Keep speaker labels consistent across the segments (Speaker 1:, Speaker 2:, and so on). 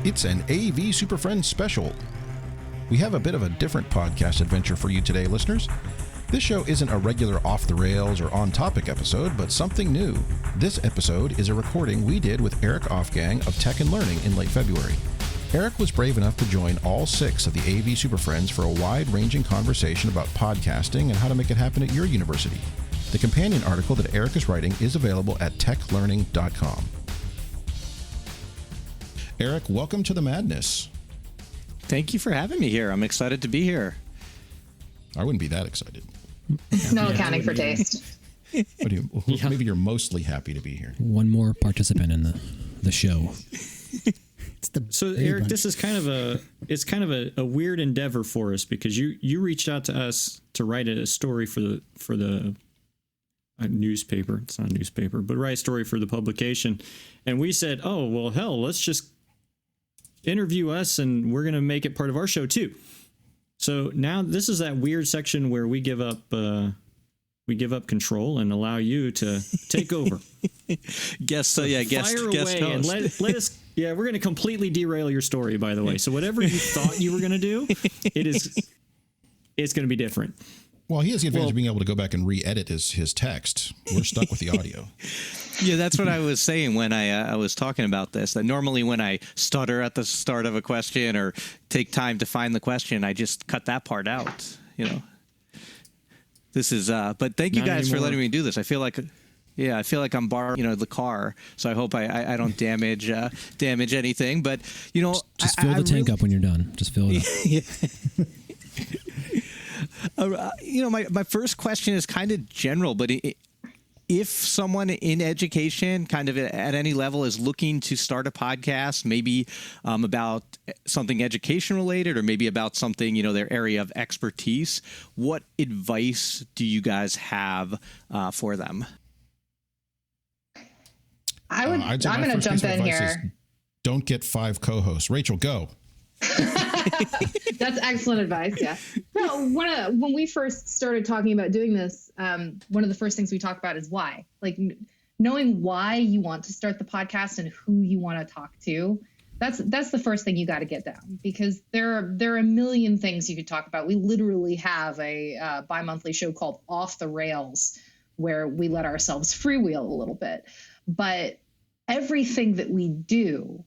Speaker 1: It's an AV SuperFriends special. We have a bit of a different podcast adventure for you today, listeners. This show isn't a regular off-the-rails or on-topic episode, but something new. This episode is a recording we did with Erik Ofgang of Tech and Learning in late February. Erik was brave enough to join all 6 of the AV SuperFriends for a wide-ranging conversation about podcasting and how to make it happen at your university. The companion article that Erik is writing is available at techlearning.com. Erik, welcome to the madness.
Speaker 2: Thank you for having me here. I'm excited to be here.
Speaker 1: I wouldn't be that excited.
Speaker 3: No accounting for taste.
Speaker 1: Maybe you're mostly happy to be here.
Speaker 4: One more participant in the show.
Speaker 5: So Erik, this is kind of a weird endeavor for us because you reached out to us to write a story for the newspaper. It's not a newspaper, but write a story for the publication, and we said, oh well, hell, let's just interview us, and we're gonna make it part of our show too. So now this is that weird section where we give up control and allow you to take over.
Speaker 2: Guest
Speaker 5: away
Speaker 2: host.
Speaker 5: And let us. Yeah, we're going to completely derail your story, by the way. So whatever you thought you were going to do, it's going to be different.
Speaker 1: Well, he has the advantage of being able to go back and re-edit his text. We're stuck with the audio.
Speaker 2: Yeah, that's what I was saying when I was talking about this. That normally when I stutter at the start of a question or take time to find the question, I just cut that part out. You know, this is. But thank you guys for letting me do this. I feel like I'm borrowing, the car. So I hope I don't damage anything. But
Speaker 4: just fill the tank up when you're done. Just fill it up.
Speaker 2: My first question is kind of general, but if someone in education, kind of at any level, is looking to start a podcast, maybe about something education related, or maybe about something, their area of expertise, what advice do you guys have for them?
Speaker 3: I'm going to jump in here.
Speaker 1: Don't get 5 co-hosts. Rachel, go.
Speaker 3: That's excellent advice. Yeah. No, when we first started talking about doing this, one of the first things we talked about is why. Like knowing why you want to start the podcast and who you want to talk to. That's the first thing you got to get down, because there are a million things you could talk about. We literally have a bi-monthly show called Off the Rails, where we let ourselves freewheel a little bit. But everything that we do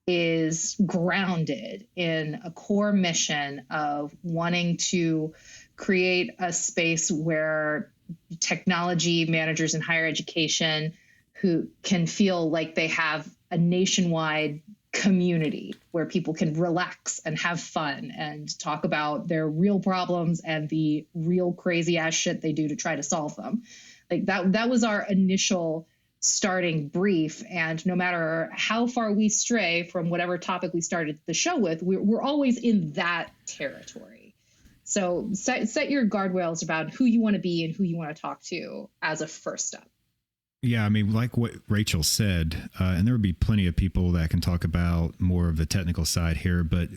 Speaker 3: is grounded in a core mission of wanting to create a space where technology managers in higher education who can feel like they have a nationwide community where people can relax and have fun and talk about their real problems and the real crazy ass shit they do to try to solve them. Like that was our initial starting brief, and no matter how far we stray from whatever topic we started the show with, we're always in that territory. So set your guardrails about who you want to be and who you want to talk to as a first step.
Speaker 6: Yeah, I mean, like what Rachel said, and there would be plenty of people that can talk about more of the technical side here, but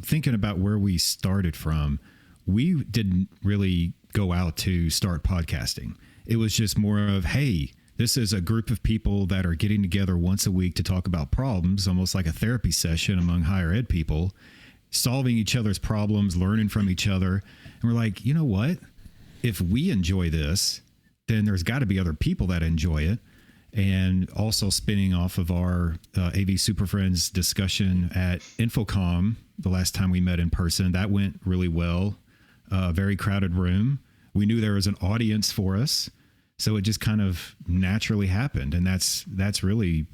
Speaker 6: thinking about where we started from, we didn't really go out to start podcasting. It was just more of, hey, this is a group of people that are getting together once a week to talk about problems, almost like a therapy session among higher ed people, solving each other's problems, learning from each other. And we're like, you know what? If we enjoy this, then there's got to be other people that enjoy it. And also spinning off of our AV SuperFriends discussion at Infocom the last time we met in person, that went really well. Very crowded room. We knew there was an audience for us. So it just kind of naturally happened. And that's really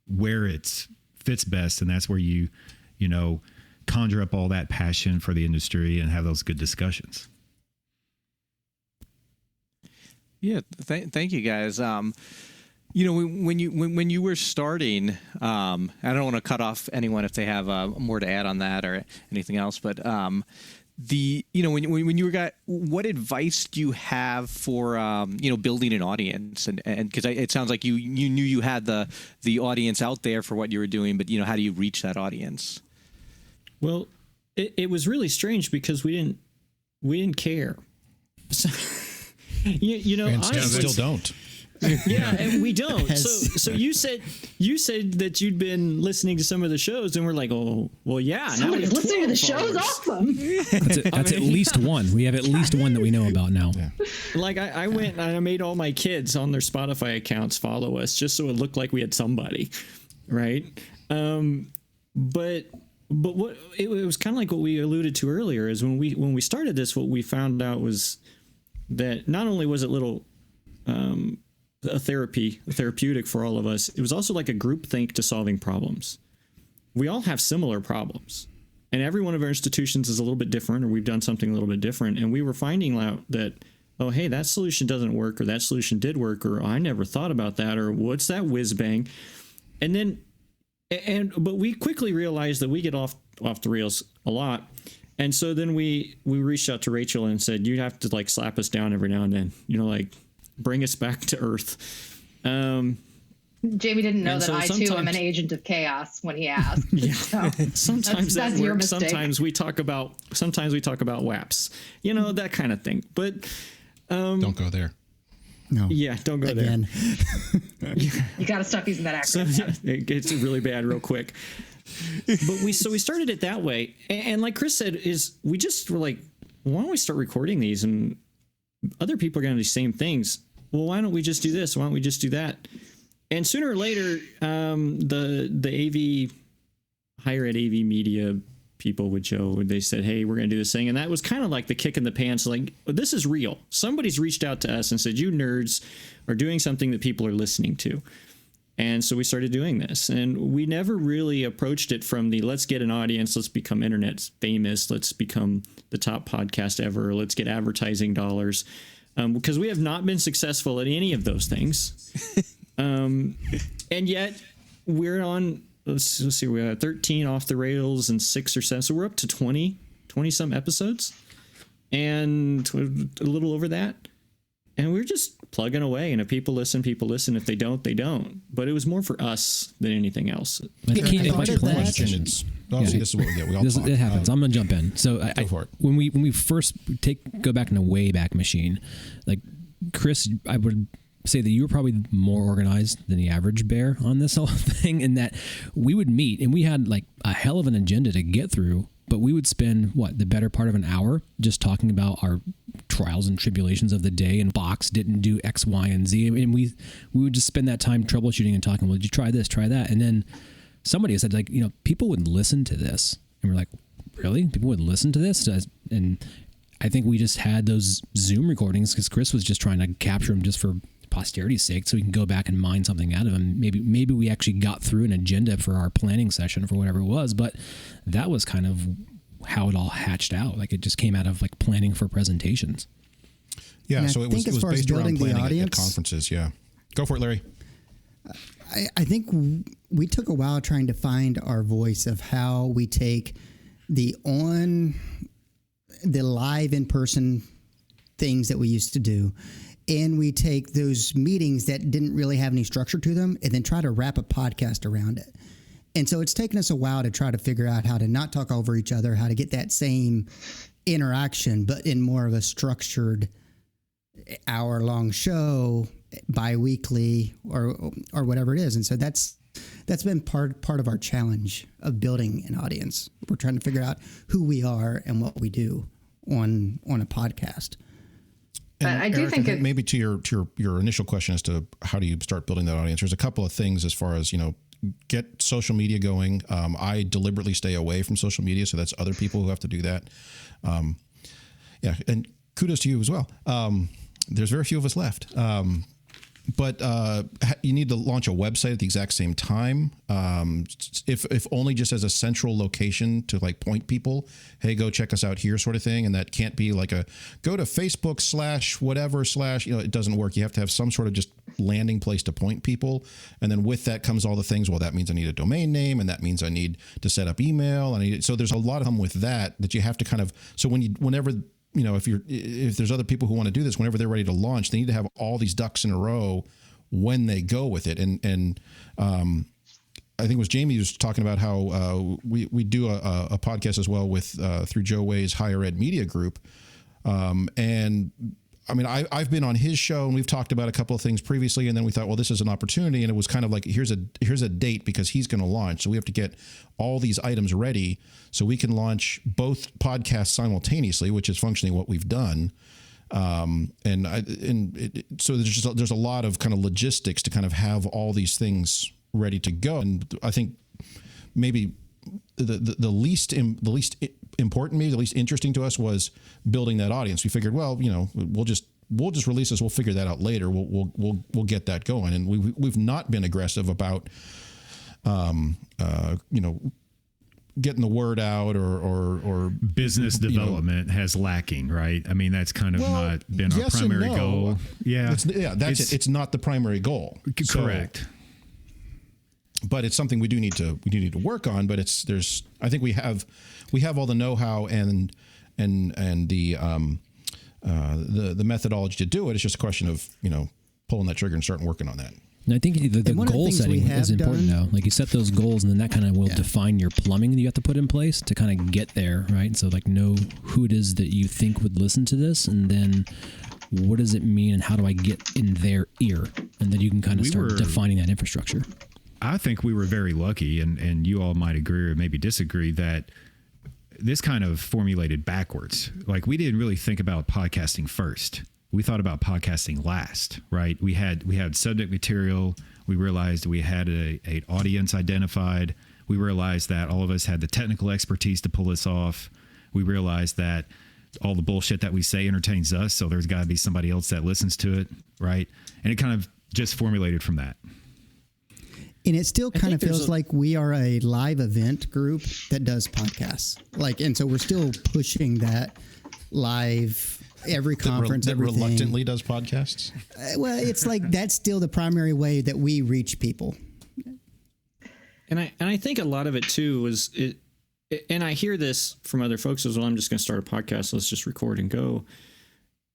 Speaker 6: where it fits best. And that's where you conjure up all that passion for the industry and have those good discussions.
Speaker 2: Yeah. Thank you guys. When you were starting, I don't want to cut off anyone if they have more to add on that or anything else, but when you got, what advice do you have for building an audience, and because it sounds like you knew you had the audience out there for what you were doing, but how do you reach that audience?
Speaker 5: Well, it was really strange because we didn't care. So,
Speaker 1: and still don't.
Speaker 5: Yeah, and we don't. So you said that you'd been listening to some of the shows, and we're like, oh, well, yeah.
Speaker 3: Somebody's listening to the show's awesome.
Speaker 4: That's at least one. We have at least one that we know about now. Yeah.
Speaker 5: Like I went and I made all my kids on their Spotify accounts follow us just so it looked like we had somebody, right? But what it was kind of like what we alluded to earlier is when we started this, what we found out was that not only was it little a therapeutic for all of us, it was also like a group think to solving problems. We all have similar problems, and every one of our institutions is a little bit different, or we've done something a little bit different. And we were finding out that, oh, hey, that solution doesn't work, or that solution did work, or I never thought about that, or what's that whiz bang? But we quickly realized that we get off the rails a lot. And so then we reached out to Rachel and said, you have to like slap us down every now and then, like bring us back to earth.
Speaker 3: Jamie didn't know that I too am an agent of chaos when he asked. Yeah. So
Speaker 5: sometimes that's your mistake. Sometimes we talk about WAPs, that kind of thing. But
Speaker 1: don't go there.
Speaker 7: No.
Speaker 5: Yeah, don't go there.
Speaker 3: You got to stop using that acronym.
Speaker 5: So, it gets really bad real quick. But we started it that way, and like Chris said, we just were like, why don't we start recording these, and other people are going to do the same things. Well, why don't we just do this? Why don't we just do that? And sooner or later, the higher ed AV media people they said, hey, we're going to do this thing. And that was kind of like the kick in the pants. Like, this is real. Somebody's reached out to us and said, you nerds are doing something that people are listening to. And so we started doing this, and we never really approached it from the let's get an audience, let's become internet famous, let's become the top podcast ever, let's get advertising dollars, because we have not been successful at any of those things. And yet we're on, let's see, we have 13 off the rails and 6 or 7. So we're up to 20 some episodes and a little over that. And we're just plugging away, and if people listen. If they don't, they don't. But it was more for us than anything else.
Speaker 1: This is what we get. We all talk.
Speaker 4: It happens. I'm gonna jump in. So
Speaker 1: go for it.
Speaker 4: When we first go back in the Wayback Machine, like Chris, I would say that you were probably more organized than the average bear on this whole thing, in that we would meet and we had like a hell of an agenda to get through. But we would spend the better part of an hour just talking about our trials and tribulations of the day, and Box didn't do X, Y, and Z. And we would just spend that time troubleshooting and talking, well, did you try this, try that? And then somebody said, like, people would listen to this. And we're like, really? People would listen to this? And I think we just had those Zoom recordings because Chris was just trying to capture them just for posterity's sake, so we can go back and mine something out of them. Maybe we actually got through an agenda for our planning session for whatever it was, but that was kind of how it all hatched out. Like, it just came out of like planning for presentations.
Speaker 1: Yeah, so it was based around planning at conferences. Yeah, go for it, Larry.
Speaker 7: I think we took a while trying to find our voice of how we take the live in-person things that we used to do, and we take those meetings that didn't really have any structure to them and then try to wrap a podcast around it. And so it's taken us a while to try to figure out how to not talk over each other, how to get that same interaction, but in more of a structured hour-long show, bi-weekly or whatever it is. And so that's been part of our challenge of building an audience. We're trying to figure out who we are and what we do on a podcast.
Speaker 3: But I do
Speaker 1: Erik,
Speaker 3: think
Speaker 1: maybe to your initial question as to how do you start building that audience, there's a couple of things as far as, get social media going. I deliberately stay away from social media, so that's other people who have to do that. And kudos to you as well. There's very few of us left. But you need to launch a website at the exact same time, if only just as a central location to like point people, hey, go check us out here sort of thing. And that can't be like a go to Facebook /whatever/ it doesn't work. You have to have some sort of just landing place to point people. And then with that comes all the things. Well, that means I need a domain name, and that means I need to set up email. So there's a lot of them with that you have to kind of, so whenever if there's other people who want to do this, whenever they're ready to launch, they need to have all these ducks in a row when they go with it. And I think it was Jamie was talking about how we do a podcast as well with through Joe Way's Higher Ed Media Group. And I mean, I've been on his show and we've talked about a couple of things previously, and then we thought, well, this is an opportunity, and it was kind of like, here's a date because he's going to launch, so we have to get all these items ready so we can launch both podcasts simultaneously, which is functionally what we've done. So there's a lot of kind of logistics to kind of have all these things ready to go, and I think maybe the least important, maybe the least interesting to us was building that audience. We figured, well, we'll just release this. We'll figure that out later. We'll get that going. And we've not been aggressive about, getting the word out or
Speaker 6: business development has lacking, right? I mean, that's kind of not been our primary goal. Yeah.
Speaker 1: It's not the primary goal.
Speaker 6: Correct.
Speaker 1: But it's something we do need to work on. But I think we have all the know-how and the methodology to do it. It's just a question of pulling that trigger and starting working on that.
Speaker 4: And I think the goal setting is important now. Like, you set those goals, and then that kind of will define your plumbing that you have to put in place to kind of get there, right? So like, know who it is that you think would listen to this, and then what does it mean, and how do I get in their ear, and then you can kind of start defining that infrastructure.
Speaker 6: I think we were very lucky, and you all might agree or maybe disagree, that this kind of formulated backwards. Like, we didn't really think about podcasting first. We thought about podcasting last, right? We had subject material. We realized we had an audience identified. We realized that all of us had the technical expertise to pull this off. We realized that all the bullshit that we say entertains us, so there's got to be somebody else that listens to it, right? And it kind of just formulated from that.
Speaker 7: And it still kind of feels like we are a live event group that does podcasts. And so we're still pushing that live, every conference, everything.
Speaker 1: Reluctantly does podcasts?
Speaker 7: Well, it's like that's still the primary way that we reach people.
Speaker 5: And I think a lot of it too was it, and I hear this from other folks as well. I'm just going to start a podcast. Let's just record and go.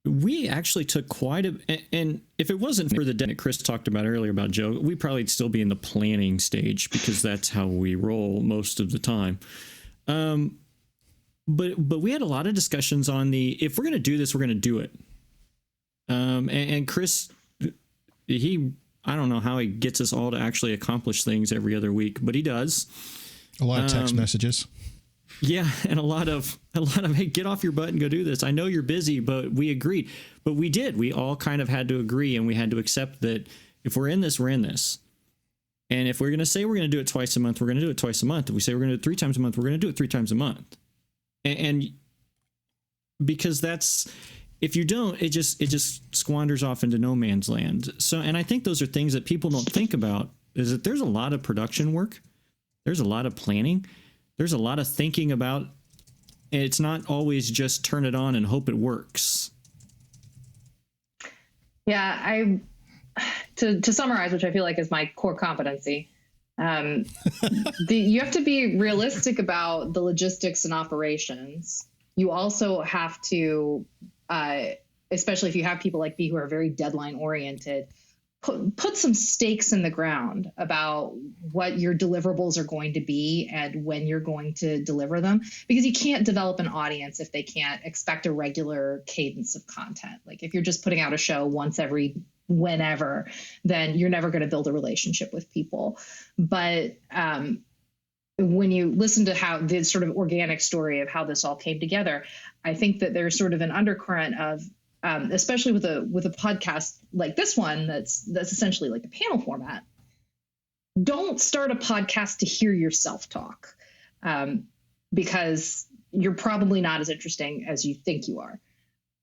Speaker 5: We actually took quite and if it wasn't for the that Chris talked about earlier about Joe, we'd probably still be in the planning stage, because that's how we roll most of the time. But we had a lot of discussions on if we're going to do this, we're going to do it. And Chris, I don't know how he gets us all to actually accomplish things every other week, but he does.
Speaker 1: A lot of text messages.
Speaker 5: Yeah, and a lot of hey, get off your butt and go do this. I know you're busy, but we agreed. But we did. We all kind of had to agree, and we had to accept that if we're in this, we're in this. And if we're going to say we're going to do it twice a month, we're going to do it twice a month. If we say we're going to do it 3 times a month, we're going to do it 3 times a month. And because if you don't, it just squanders off into no man's land. So, and I think those are things that people don't think about, is that there's a lot of production work. There's a lot of planning. There's a lot of thinking about, and it's not always just turn it on and hope it works.
Speaker 3: Yeah, to summarize, which I feel like is my core competency, you have to be realistic about the logistics and operations. You also have to, especially if you have people like me who are very deadline oriented, put some stakes in the ground about what your deliverables are going to be and when you're going to deliver them, because you can't develop an audience if they can't expect a regular cadence of content. Like, if you're just putting out a show once every whenever, then you're never going to build a relationship with people. But when you listen to how the sort of organic story of how this all came together, I think that there's sort of an undercurrent of, especially with a podcast like this one, that's essentially like a panel format. Don't start a podcast to hear yourself talk, because you're probably not as interesting as you think you are.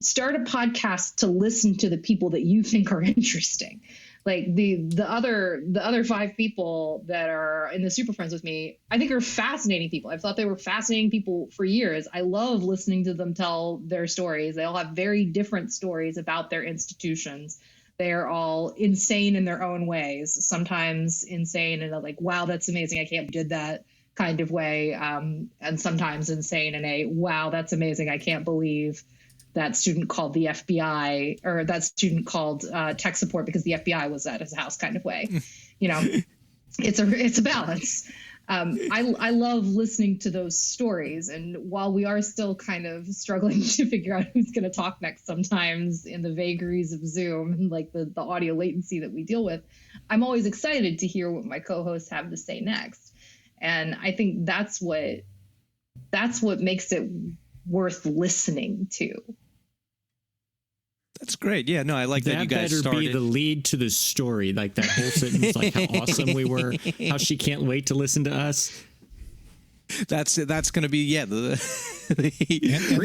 Speaker 3: Start a podcast to listen to the people that you think are interesting. Like the other 5 people that are in the Super Friends with me, I think are fascinating people. I've thought they were fascinating people for years. I love listening to them tell their stories. They all have very different stories about their institutions. They are all insane in their own ways. Sometimes insane in a like, wow, that's amazing, I can't believe you did that kind of way. And sometimes insane in a, wow, that's amazing, I can't believe that student called the FBI, or that student called tech support because the FBI was at his house kind of way. It's a balance. I love listening to those stories. And while we are still kind of struggling to figure out who's going to talk next sometimes in the vagaries of Zoom and like the audio latency that we deal with, I'm always excited to hear what my co-hosts have to say next. And I think that's what makes it worth listening to.
Speaker 2: That's great. Yeah, no, I like that you guys started.
Speaker 5: That better be the lead to the story, like that whole sentence, like how awesome we were, how she can't wait to listen to us.
Speaker 2: That's going to be, the
Speaker 1: and the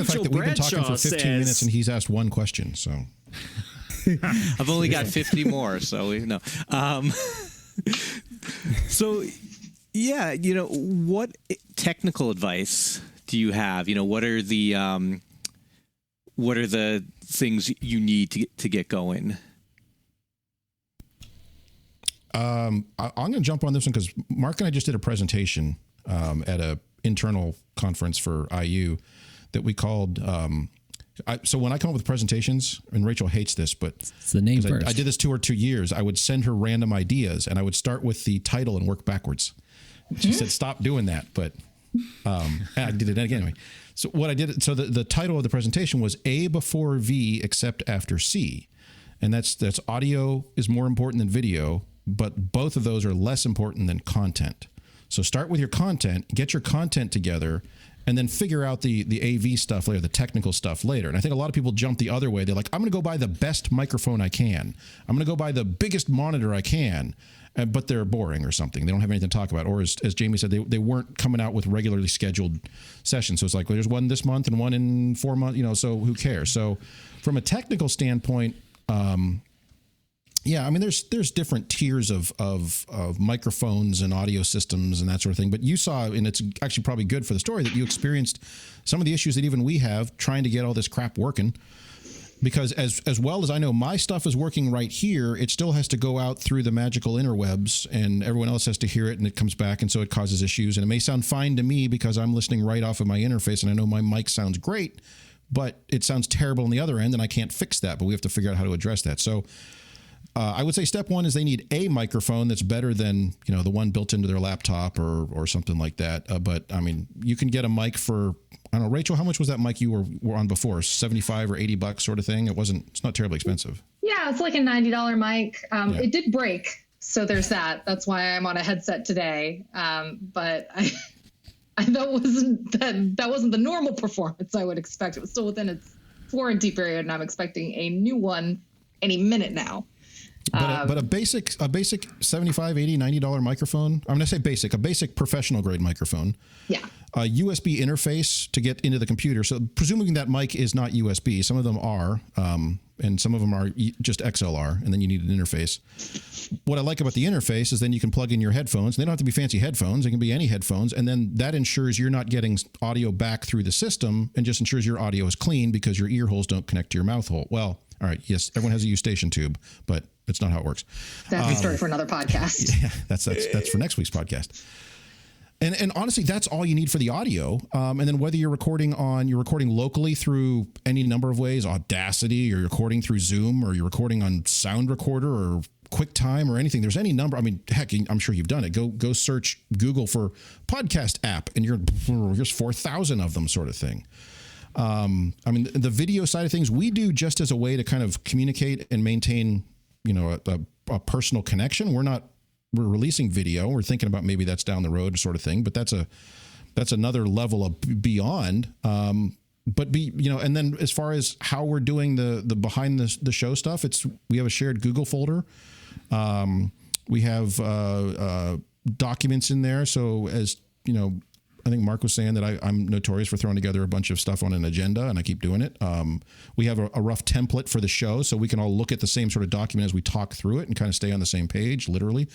Speaker 1: fact that we've been talking for 15 minutes and he's asked one question, so.
Speaker 2: I've only got 50 more, so no. So, yeah, what technical advice do you have? What are the things you need to get going?
Speaker 1: I'm going to jump on this one because Mark and I just did a presentation at a internal conference for IU that we called. So when I come up with presentations, and Rachel hates this, but
Speaker 4: it's the name first.
Speaker 1: I did this to her 2 years. I would send her random ideas, and I would start with the title and work backwards. She said, "Stop doing that," but I did it anyway. So what I did, so the title of the presentation was A before V except after C. And that's audio is more important than video, but both of those are less important than content. So start with your content, get your content together, and then figure out the AV stuff later, the technical stuff later. And I think a lot of people jump the other way. They're like, I'm going to go buy the best microphone I can. I'm going to go buy the biggest monitor I can. But they're boring or something. They don't have anything to talk about. Or as Jamie said, they weren't coming out with regularly scheduled sessions. So it's like, well, there's one this month and one in 4 months, so who cares? So from a technical standpoint, there's different tiers of microphones and audio systems and that sort of thing. But you saw, and it's actually probably good for the story, that you experienced some of the issues that even we have trying to get all this crap working. Because as well as I know my stuff is working right here, it still has to go out through the magical interwebs and everyone else has to hear it and it comes back. And so it causes issues. And it may sound fine to me because I'm listening right off of my interface and I know my mic sounds great, but it sounds terrible on the other end and I can't fix that. But we have to figure out how to address that. So I would say step one is they need a microphone that's better than, the one built into their laptop or something like that. But I mean, you can get a mic for, I don't know, Rachel, how much was that mic you were on before? $75 or $80 sort of thing? It's not terribly expensive.
Speaker 3: Yeah, it's like a $90 mic. It did break. So there's that. That's why I'm on a headset today. But that wasn't the normal performance I would expect. It was still within its warranty period, and I'm expecting a new one any minute now.
Speaker 1: But a basic $75, $80, $90 microphone. I'm going to say a basic professional grade microphone.
Speaker 3: Yeah.
Speaker 1: A USB interface to get into the computer. So presuming that mic is not USB, some of them are, and some of them are just XLR, and then you need an interface. What I like about the interface is then you can plug in your headphones. They don't have to be fancy headphones. They can be any headphones. And then that ensures you're not getting audio back through the system and just ensures your audio is clean because your ear holes don't connect to your mouth hole. Well, all right, yes, everyone has a U-station tube, but it's not how it works.
Speaker 3: That's a story for another podcast.
Speaker 1: Yeah, that's for next week's podcast. And honestly, that's all you need for the audio. And then whether you're recording locally through any number of ways, Audacity, or you're recording through Zoom, or you're recording on Sound Recorder or QuickTime or anything, there's any number. I mean, heck, I'm sure you've done it. Go search Google for podcast app, and here's 4,000 of them, sort of thing. I mean, the video side of things, we do just as a way to kind of communicate and maintain, a personal connection. We're releasing video. We're thinking about maybe that's down the road sort of thing, but that's another level of beyond. And then as far as how we're doing the behind the show stuff, we have a shared Google folder. We have documents in there. So as I think Mark was saying that I'm notorious for throwing together a bunch of stuff on an agenda, and I keep doing it. We have a rough template for the show, so we can all look at the same sort of document as we talk through it and kind of stay on the same page, literally.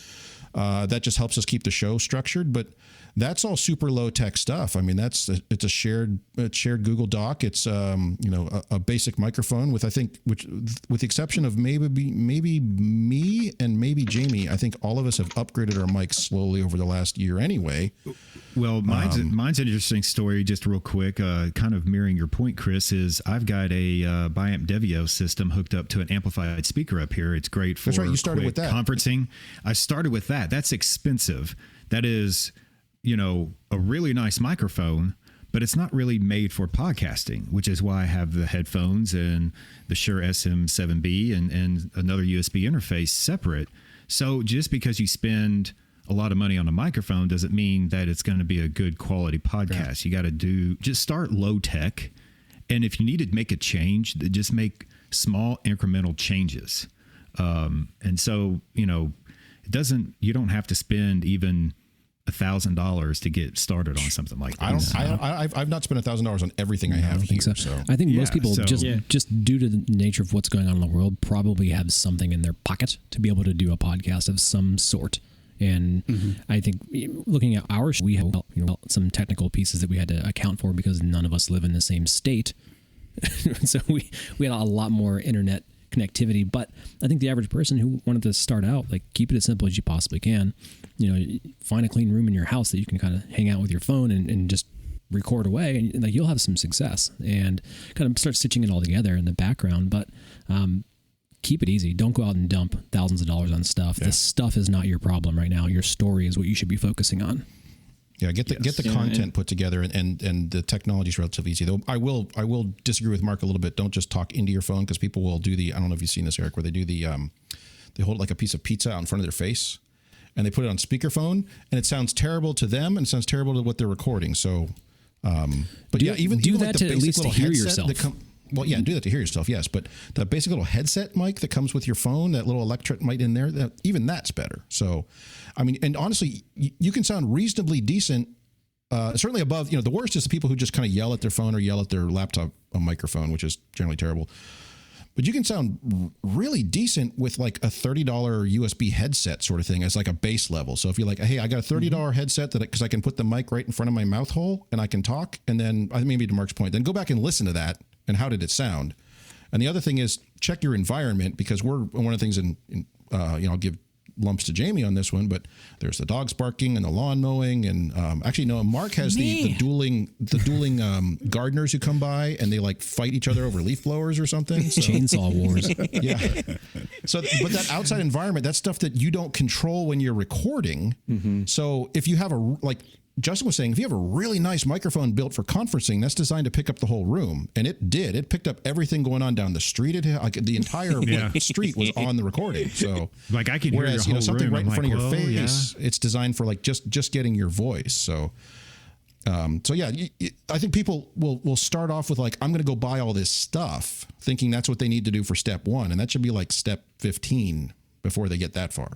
Speaker 1: That just helps us keep the show structured, but that's all super low tech stuff. I mean, it's a shared Google Doc. It's a basic microphone with the exception of maybe me and maybe Jamie. I think all of us have upgraded our mics slowly over the last year anyway.
Speaker 6: Well, mine's an interesting story. Just real quick, kind of mirroring your point, Chris. Is I've got a Biamp Devio system hooked up to an amplified speaker up here. It's great for
Speaker 1: That's right. You started with that
Speaker 6: conferencing. I started with that. That's expensive. That is a really nice microphone, but it's not really made for podcasting, which is why I have the headphones and the Shure SM7B and another USB interface separate. So just because you spend a lot of money on a microphone doesn't mean that it's going to be a good quality podcast. Yeah. You got to just start low tech. And if you need to make a change, just make small incremental changes. And so, you don't have to spend even $1,000 to get started on something like this.
Speaker 1: I've not spent $1,000 on everything I have here. So
Speaker 4: I think most people just due to the nature of what's going on in the world probably have something in their pocket to be able to do a podcast of some sort. And I think looking at our show, we have some technical pieces that we had to account for because none of us live in the same state. So we had a lot more internet connectivity, but I think the average person who wanted to start out, like, keep it as simple as you possibly can. Find a clean room in your house that you can kind of hang out with your phone and just record away, and like you'll have some success and kind of start stitching it all together in the background. But keep it easy. Don't go out and dump thousands of dollars on stuff. Yeah. This stuff is not your problem right now. Your story is what you should be focusing on.
Speaker 1: Yeah, get the content put together, and the technology is relatively easy. Though I will disagree with Mark a little bit. Don't just talk into your phone, because people will do I don't know if you've seen this, Eric, where they do they hold like a piece of pizza out in front of their face, and they put it on speakerphone, and it sounds terrible to them, and it sounds terrible to what they're recording. So, even
Speaker 4: do
Speaker 1: like
Speaker 4: that
Speaker 1: the
Speaker 4: to at least to hear yourself.
Speaker 1: Do that to hear yourself, yes. But the basic little headset mic that comes with your phone, that little electret mic in there, even that's better. So, I mean, and honestly, you can sound reasonably decent, certainly above, the worst is the people who just kind of yell at their phone or yell at their laptop microphone, which is generally terrible. But you can sound really decent with like a $30 USB headset sort of thing as like a base level. So if you're like, hey, I got a $30 headset because I can put the mic right in front of my mouth hole and I can talk. And then maybe to Mark's point, then go back and listen to that. And how did it sound? And the other thing is check your environment, because one of the things I'll give lumps to Jamie on this one, but there's the dogs barking and the lawn mowing, and Mark has the dueling gardeners who come by and they like fight each other over leaf blowers or something. So,
Speaker 4: chainsaw wars.
Speaker 1: Yeah. So, but that outside environment, that's stuff that you don't control when you're recording. Mm-hmm. So if you have Justin was saying, if you have a really nice microphone built for conferencing, that's designed to pick up the whole room. And it did. It picked up everything going on down the street. The entire street was on the recording. So,
Speaker 6: like, I can hear your whole
Speaker 1: something
Speaker 6: room.
Speaker 1: right in front of your face,
Speaker 6: yeah.
Speaker 1: It's designed for like just getting your voice. So, I think people will start off with like, I'm going to go buy all this stuff, thinking that's what they need to do for step 1. And that should be like step 15 before they get that far.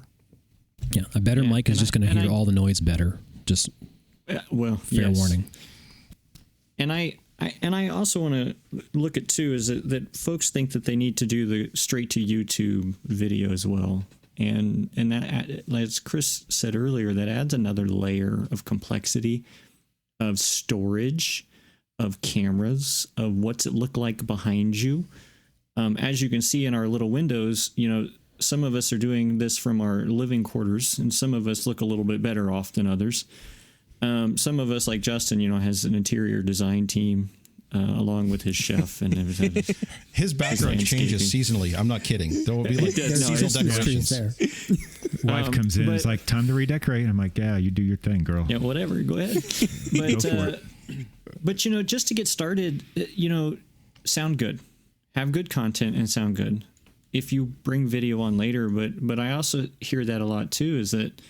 Speaker 4: Yeah. A better mic is just going to hear all the noise better. Just... fair warning.
Speaker 5: And I also want to look at too is that folks think that they need to do the straight to YouTube video as well, and that, as Chris said earlier, that adds another layer of complexity, of storage, of cameras, of what's it look like behind you. As you can see in our little windows, some of us are doing this from our living quarters, and some of us look a little bit better off than others. Some of us, like Justin, has an interior design team along with his chef and everything.
Speaker 1: His background changes seasonally. I'm not kidding. There will be like seasonal decorations.
Speaker 6: Wife comes in, it's like, time to redecorate. I'm like, yeah, you do your thing, girl.
Speaker 5: Yeah, whatever. Go ahead. But, go for it. But just to get started, sound good, have good content, and sound good. If you bring video on later, but I also hear that a lot too, is that,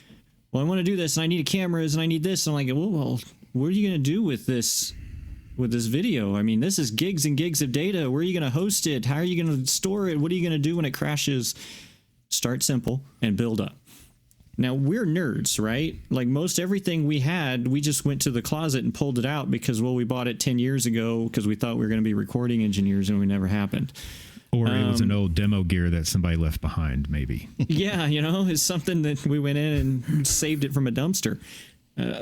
Speaker 5: well, I want to do this, and I need cameras, and I need this. And I'm like, well, what are you going to do with this video? I mean, this is gigs and gigs of data. Where are you going to host it? How are you going to store it? What are you going to do when it crashes? Start simple and build up. Now, we're nerds, right? Like most everything we had, we just went to the closet and pulled it out because, we bought it 10 years ago because we thought we were going to be recording engineers, and we never happened.
Speaker 6: Or it was an old demo gear that somebody left behind, maybe.
Speaker 5: Yeah, it's something that we went in and saved it from a dumpster,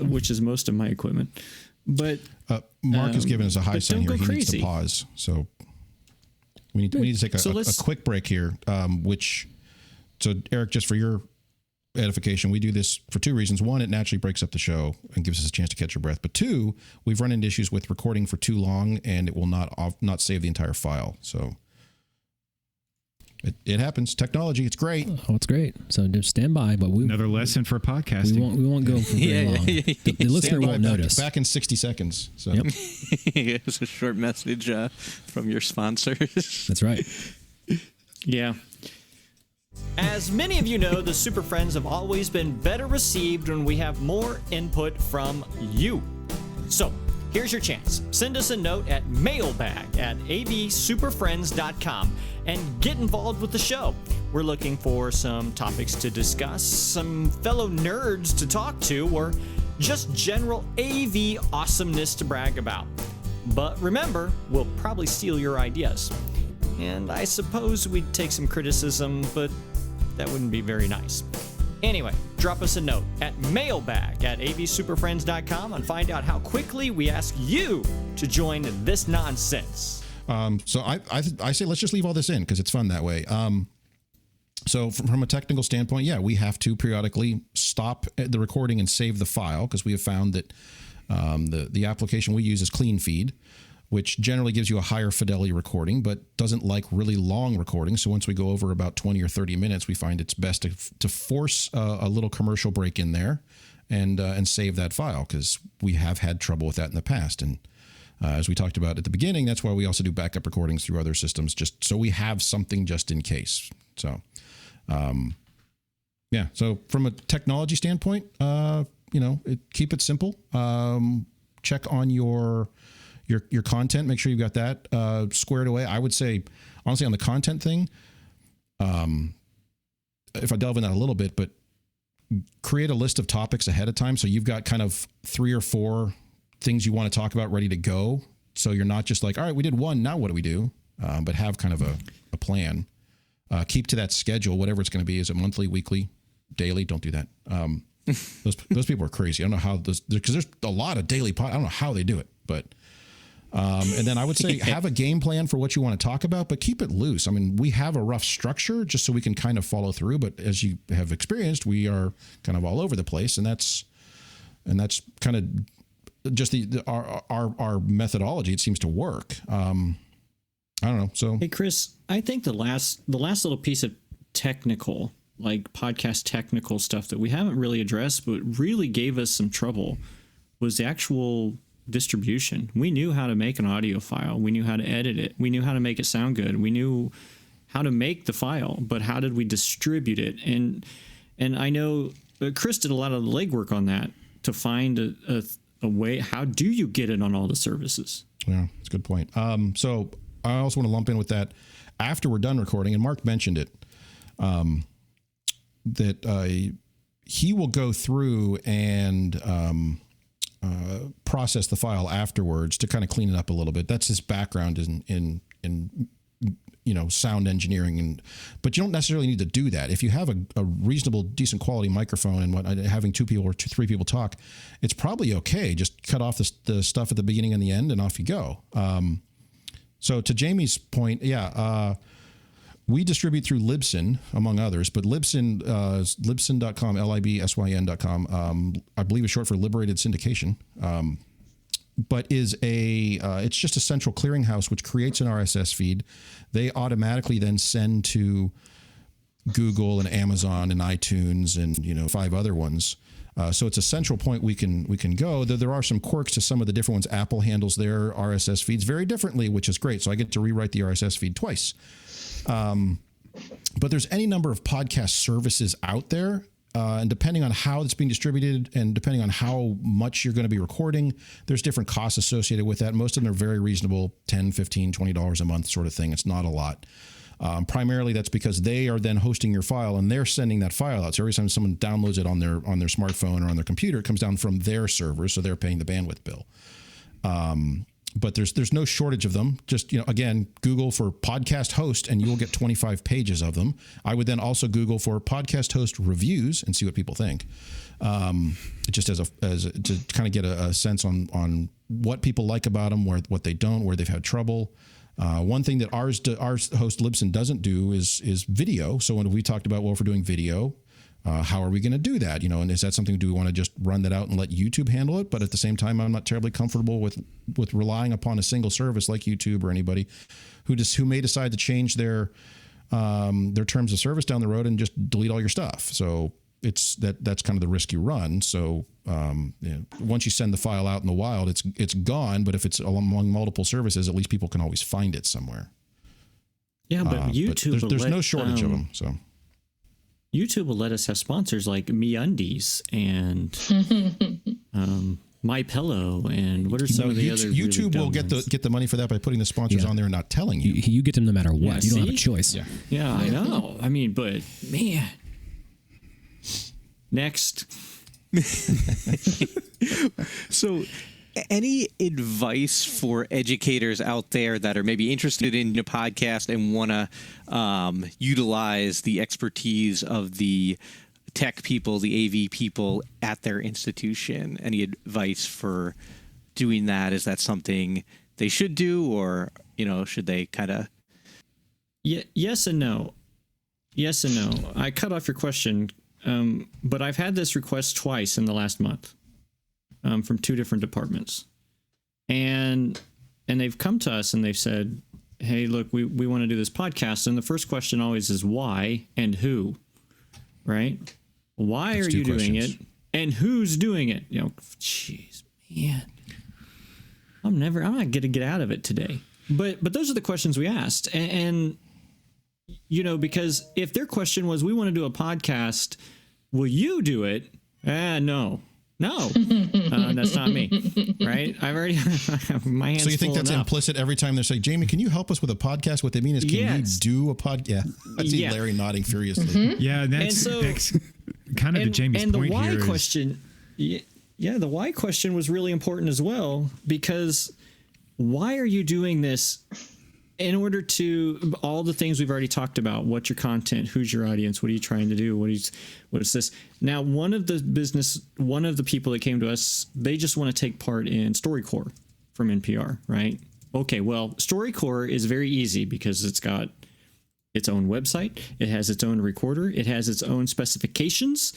Speaker 5: which is most of my equipment. But
Speaker 1: Mark has given us a high sign here. He
Speaker 5: crazy.
Speaker 1: Needs to pause. So we need to take a quick break here. So Eric, just for your edification, we do this for 2 reasons. 1, it naturally breaks up the show and gives us a chance to catch your breath. But 2, we've run into issues with recording for too long, and it will not save the entire file. So. It happens. Technology, it's great.
Speaker 4: Oh, it's great. So just stand by, but
Speaker 6: another lesson for podcasting.
Speaker 4: We won't go for very long. The listener won't notice.
Speaker 1: Back in 60 seconds. So.
Speaker 4: Yep.
Speaker 2: It's a short message from your sponsors.
Speaker 4: That's right.
Speaker 5: Yeah. As many of you know, the Super Friends have always been better received when we have more input from you. So, here's your chance. Send us a note at mailbag@avsuperfriends.com and get involved with the show. We're looking for some topics to discuss, some fellow nerds to talk to, or just general AV awesomeness to brag about. But remember, we'll probably steal your ideas. And I suppose we'd take some criticism, but that wouldn't be very nice. Anyway, drop us a note at mailbag@avsuperfriends.com and find out how quickly we ask you to join this nonsense.
Speaker 1: So I say let's just leave all this in because it's fun that way. So from a technical standpoint, yeah, we have to periodically stop the recording and save the file because we have found that the application we use is Clean Feed, which generally gives you a higher fidelity recording, but doesn't like really long recording. So once we go over about 20 or 30 minutes, we find it's best to force a little commercial break in there and save that file because we have had trouble with that in the past. And as we talked about at the beginning, that's why we also do backup recordings through other systems, just so we have something just in case. So, yeah. So from a technology standpoint, keep it simple. Check on your content, make sure you've got that squared away. I would say, honestly, on the content thing, if I delve in that a little bit, but create a list of topics ahead of time. So you've got kind of 3 or 4 things you want to talk about ready to go. So you're not just like, all right, we did one, now what do we do? But have kind of a plan. Keep to that schedule, whatever it's going to be. Is it monthly, weekly, daily? Don't do that. Those people are crazy. I don't know how because there's a lot of daily I don't know how they do it, but and then I would say have a game plan for what you want to talk about, but keep it loose. I mean, we have a rough structure just so we can kind of follow through, but as you have experienced, we are kind of all over the place, and that's kind of just our methodology. It seems to work. I don't know. So
Speaker 5: hey, Chris, I think the last little piece of technical, like podcast technical stuff that we haven't really addressed, but really gave us some trouble was the actual distribution. We knew how to make an audio file. We knew how to edit it. We knew how to make it sound good. We knew how to make the file, but how did we distribute it? And I know Chris did a lot of the legwork on that to find a way. How do you get it on all the services?
Speaker 1: Yeah, that's a good point. So I also want to lump in with that after we're done recording, and Mark mentioned it, that he will go through and process the file afterwards to kind of clean it up a little bit. That's his background in sound engineering, but you don't necessarily need to do that. If you have a reasonable, decent quality microphone and having 2 people or 3 people talk, it's probably okay. Just cut off the stuff at the beginning and the end, and off you go. So to Jamie's point, we distribute through Libsyn, among others, but Libsyn, Libsyn.com, Libsyn.com, I believe is short for Liberated Syndication, but is it's just a central clearinghouse which creates an RSS feed. They automatically then send to Google and Amazon and iTunes and 5 other ones. So it's a central point we can go. There are some quirks to some of the different ones. Apple handles their RSS feeds very differently, which is great. So I get to rewrite the RSS feed twice. But there's any number of podcast services out there, and depending on how it's being distributed and depending on how much you're going to be recording, there's different costs associated with that. Most of them are very reasonable, $10, $15, $20 a month sort of thing. It's not a lot. Primarily, that's because they are then hosting your file and they're sending that file out. So every time someone downloads it on their smartphone or on their computer, it comes down from their server, so they're paying the bandwidth bill. But there's no shortage of them. Just, again, Google for podcast host and you'll get 25 pages of them. I would then also Google for podcast host reviews and see what people think. Just as to kind of get a sense on what people like about them, what they don't, where they've had trouble. One thing that our host Libsyn doesn't do is video. So when we talked about, if we're doing video, how are we going to do that? And is that something, do we want to just run that out and let YouTube handle it? But at the same time, I'm not terribly comfortable with relying upon a single service like YouTube or anybody who may decide to change their their terms of service down the road and just delete all your stuff. So that's kind of the risk you run. So once you send the file out in the wild, it's gone. But if it's among multiple services, at least people can always find it somewhere.
Speaker 5: Yeah, but YouTube,
Speaker 1: but there's no shortage of them. So
Speaker 5: YouTube will let us have sponsors like MeUndies and My Pillow, and what are some of the other?
Speaker 1: YouTube will get the money for that by putting the sponsors on there and not telling you.
Speaker 4: You get them no matter what.
Speaker 5: Yeah,
Speaker 4: you don't have a choice.
Speaker 5: Yeah, I know. I mean, but man, next.
Speaker 2: So, any advice for educators out there that are maybe interested in a podcast and want to utilize the expertise of the tech people, the AV people at their institution? Any advice for doing that? Is that something they should do, or should they kind of?
Speaker 5: Yes and no. Yes and no. I cut off your question, but I've had this request twice in the last month. From two different departments, and they've come to us and they've said, hey, look, we want to do this podcast. And the first question always is why and who, right? Why are you doing it and who's doing it? Jeez, man, I'm not going to get out of it today. But those are the questions we asked. And because if their question was, we want to do a podcast, will you do it? No, that's not me, right? I've already have my hands.
Speaker 1: So you think
Speaker 5: full
Speaker 1: that's
Speaker 5: enough.
Speaker 1: implicit every time they're saying, Jamie, can you help us with a podcast? What they mean is, can you do a podcast? Yeah, I see Larry nodding furiously.
Speaker 6: Mm-hmm. Yeah, that's kind of to Jamie's point here. And the why
Speaker 5: question, the why question was really important as well, because why are you doing this? In order to all the things we've already talked about, what's your content, who's your audience, what are you trying to do, what is this? Now, one of the people that came to us, they just want to take part in StoryCorps from NPR, right? Okay, well, StoryCorps is very easy because it's got its own website, it has its own recorder, it has its own specifications,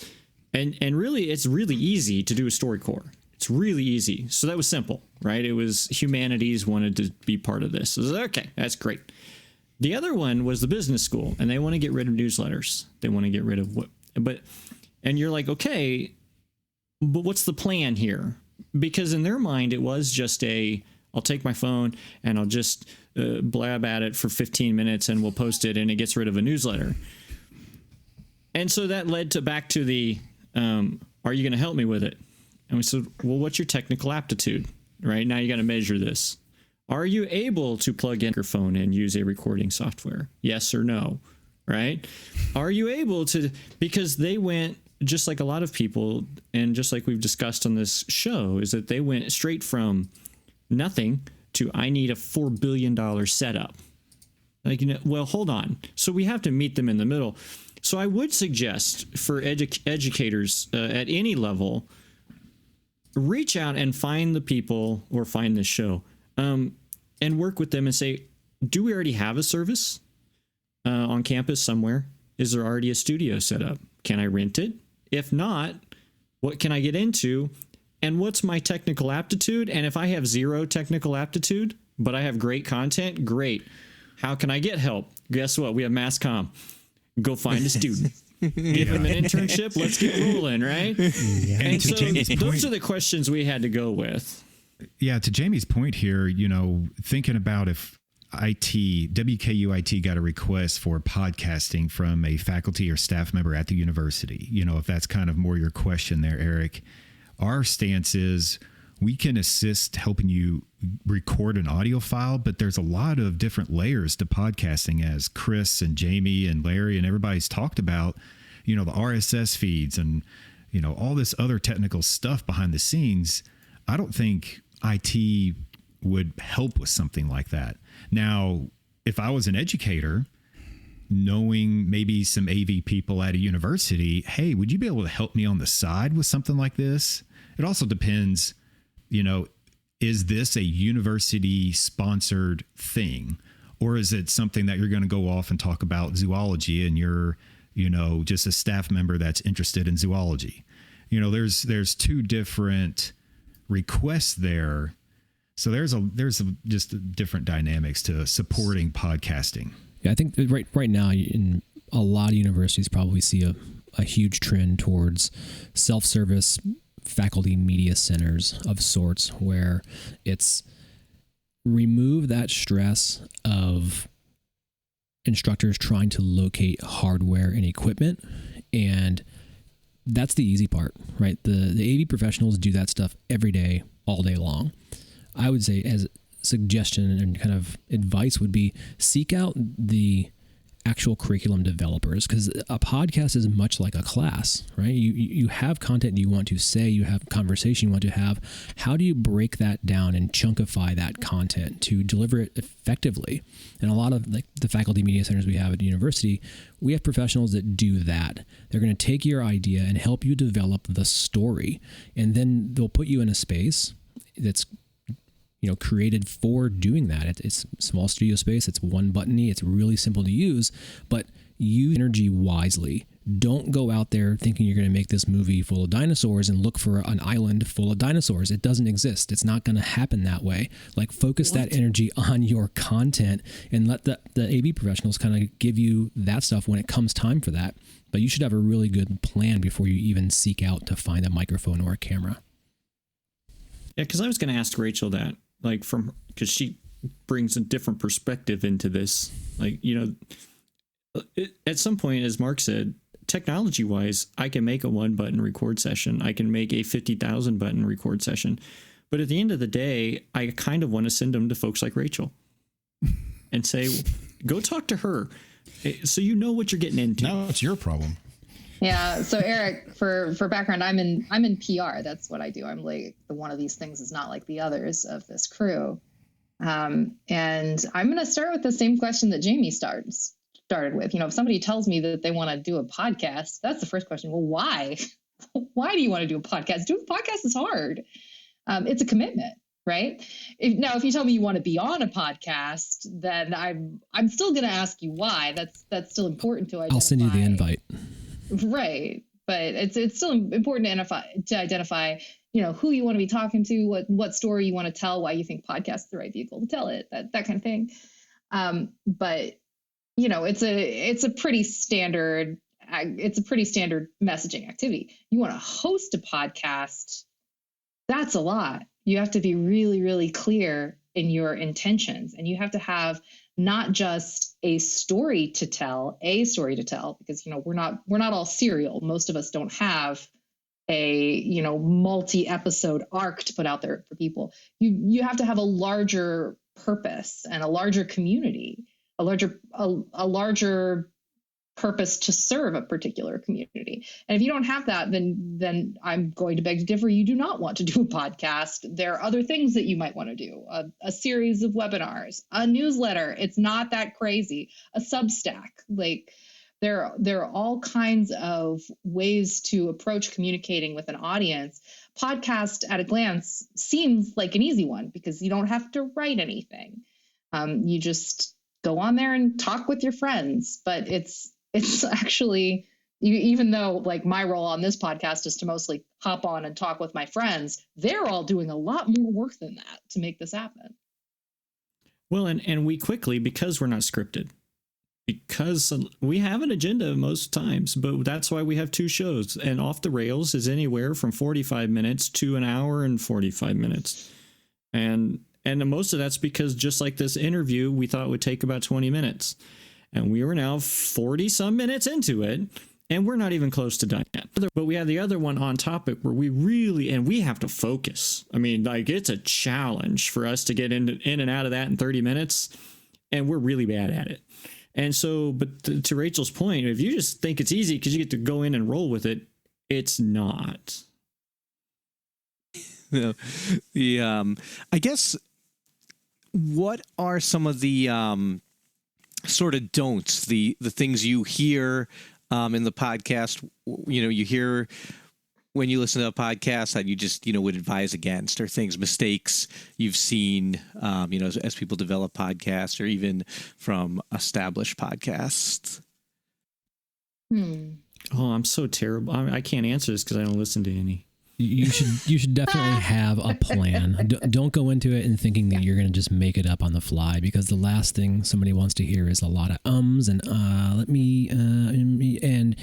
Speaker 5: and really, it's really easy to do a StoryCorps. It's really easy. So that was simple, right? It was humanities wanted to be part of this. So it was okay, that's great. The other one was the business school, and they want to get rid of newsletters. They want to get rid of and you're like, okay, but what's the plan here? Because in their mind, it was just I'll take my phone and I'll just blab at it for 15 minutes and we'll post it and it gets rid of a newsletter. And so that led back to the, are you going to help me with it? And we said, well, what's your technical aptitude? Right now, you got to measure this. Are you able to plug in your phone and use a recording software? Yes or no? Right? Are you able to? Because they went, just like a lot of people, and just like we've discussed on this show, is that they went straight from nothing to I need a $4 billion setup. Like, well, hold on. So we have to meet them in the middle. So I would suggest for educators at any level, reach out and find the people or find this show and work with them and say, do we already have a service on campus somewhere? Is there already a studio set up? Can I rent it? If not, what can I get into? And what's my technical aptitude? And if I have zero technical aptitude, but I have great content, great. How can I get help? Guess what? We have MassCom. Go find a student. Give them an internship. Let's get rolling, right? Yeah. And so those are the questions we had to go with.
Speaker 6: Yeah, to Jamie's point here, thinking about if WKU IT got a request for podcasting from a faculty or staff member at the university, if that's kind of more your question there, Eric, our stance is we can assist helping you record an audio file, but there's a lot of different layers to podcasting, as Chris and Jamie and Larry and everybody's talked about, the RSS feeds and, all this other technical stuff behind the scenes. I don't think IT would help with something like that. Now, if I was an educator, knowing maybe some AV people at a university, hey, would you be able to help me on the side with something like this? It also depends, is this a university sponsored thing, or is it something that you're going to go off and talk about zoology and you're, just a staff member that's interested in zoology? There's two different requests there. So there's just different dynamics to supporting podcasting.
Speaker 4: Yeah, I think right now in a lot of universities probably see a huge trend towards self-service faculty media centers of sorts, where it's remove that stress of instructors trying to locate hardware and equipment, and that's the easy part, right? The AV professionals do that stuff every day, all day long. I would say, as suggestion and kind of advice, would be seek out the actual curriculum developers, because a podcast is much like a class, right? You have content you want to say, you have conversation you want to have. How do you break that down and chunkify that content to deliver it effectively? And a lot of like the faculty media centers we have at the university, we have professionals that do that. They're going to take your idea and help you develop the story, and then they'll put you in a space that's created for doing that. It's small studio space. It's one buttony. It's really simple to use, but use energy wisely. Don't go out there thinking you're going to make this movie full of dinosaurs and look for an island full of dinosaurs. It doesn't exist. It's not going to happen that way. Like, focus that energy on your content and let the AV professionals kind of give you that stuff when it comes time for that. But you should have a really good plan before you even seek out to find a microphone or a camera.
Speaker 5: Yeah, because I was going to ask Rachel that. Because she brings a different perspective into this. At some point, as Mark said, technology wise, I can make a 1-button record session. I can make a 50,000 button record session. But at the end of the day, I kind of want to send them to folks like Rachel and say, go talk to her so you know what you're getting into.
Speaker 1: Now it's your problem.
Speaker 3: Yeah. So Erik, for background, I'm in PR. That's what I do. I'm like, the one of these things is not like the others of this crew. And I'm going to start with the same question that Jamie started with. If somebody tells me that they want to do a podcast, that's the first question. Well, why? Why do you want to do a podcast? Doing a podcast is hard. It's a commitment, right? If you tell me you want to be on a podcast, then I'm still going to ask you why. That's still important to identify.
Speaker 4: I'll send you the invite.
Speaker 3: Right. But it's still important to identify, who you want to be talking to, what story you want to tell, why you think podcast is the right vehicle to tell it, that kind of thing. But it's a pretty standard messaging activity. You want to host a podcast. That's a lot. You have to be really, really clear in your intentions, and you have to have not just a story to tell, because, we're not all serial. Most of us don't have a, multi-episode arc to put out there for people. You have to have a larger purpose and a larger community, a larger purpose to serve a particular community. And if you don't have that, then I'm going to beg to differ. You do not want to do a podcast. There are other things that you might want to do, a series of webinars, a newsletter. It's not that crazy. A Substack. Like, there are all kinds of ways to approach communicating with an audience. Podcast at a glance seems like an easy one because you don't have to write anything. You just go on there and talk with your friends. But it's actually, even though like my role on this podcast is to mostly hop on and talk with my friends, they're all doing a lot more work than that to make this happen.
Speaker 5: Well, and we quickly, because we're not scripted, because we have an agenda most times, but that's why we have 2 shows. And Off the Rails is anywhere from 45 minutes to an hour and 45 minutes. And most of that's because, just like this interview, we thought it would take about 20 minutes. And we are now 40 some minutes into it, and we're not even close to done yet. But we have the other one on topic where we have to focus. I mean, like, it's a challenge for us to get in and out of that in 30 minutes, and we're really bad at it. And so, but to Rachel's point, if you just think it's easy because you get to go in and roll with it, it's not.
Speaker 2: I guess, what are some of the sort of don'ts, the things you hear in the podcast, you hear when you listen to a podcast that you just, would advise against, or mistakes you've seen, as people develop podcasts, or even from established podcasts?
Speaker 5: Oh, I'm so terrible. I can't answer this because I don't listen to any.
Speaker 4: You should definitely have a plan. Don't go into it and thinking that you're going to just make it up on the fly, because the last thing somebody wants to hear is a lot of ums and let me and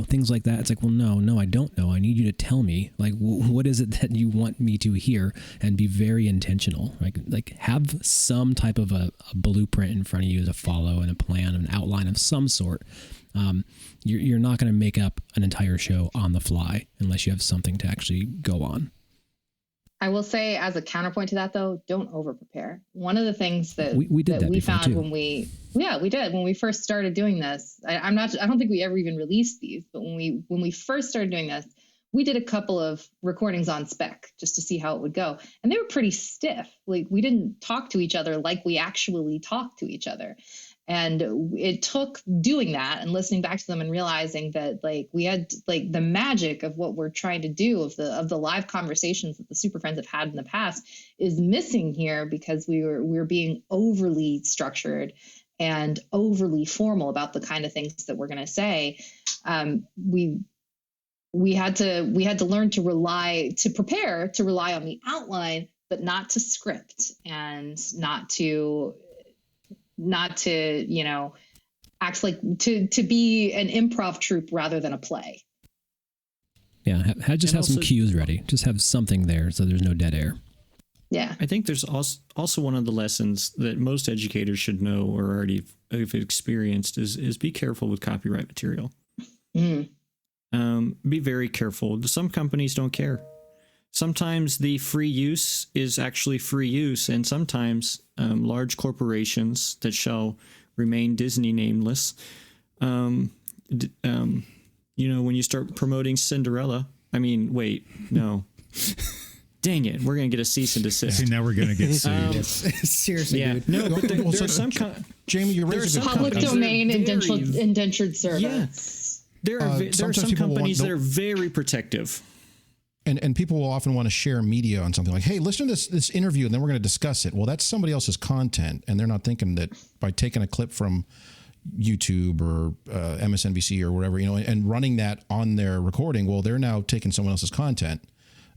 Speaker 4: things like that. It's like, well, no, I don't know. I need you to tell me, like, what is it that you want me to hear, and be very intentional. Like have some type of a blueprint in front of you to follow, and a plan, an outline of some sort. You're not going to make up an entire show on the fly unless you have something to actually go on.
Speaker 3: I will say, as a counterpoint to that, though, don't over prepare. One of the things that we found
Speaker 4: too.
Speaker 3: when we did when we first started doing this, I don't think we ever even released these, but when we first started doing this, we did a couple of recordings on spec just to see how it would go, and they were pretty stiff. Like, we didn't talk to each other like we actually talk to each other. And it took doing that and listening back to them and realizing that, like, we had, like, the magic of what we're trying to do, of the live conversations that the Super Friends have had in the past, is missing here, because we were being overly structured and overly formal about the kind of things that we're going to say. We had to learn to rely on the outline, but not to script, and not to act like to be an improv troupe rather than a play.
Speaker 4: Yeah, have some cues ready. Just have something there so there's no dead air.
Speaker 3: Yeah.
Speaker 5: I think there's also one of the lessons that most educators should know, or already have experienced, is be careful with copyright material. Be very careful. Some companies don't care. Sometimes the free use is actually free use, and sometimes large corporations that shall remain Disney nameless, when you start promoting Cinderella, dang it, we're going to get a cease and desist.
Speaker 6: Now we're going to get sued.
Speaker 7: Seriously,
Speaker 5: yeah,
Speaker 7: dude.
Speaker 5: no, but there's some
Speaker 1: Jamie, you're raising
Speaker 3: public domain indentured servants.
Speaker 5: Yeah. There are some companies that are very protective.
Speaker 1: And people will often want to share media on something like, hey, listen to this interview, and then we're going to discuss it. Well, that's somebody else's content, and they're not thinking that by taking a clip from YouTube or MSNBC or wherever, and running that on their recording, well, they're now taking someone else's content.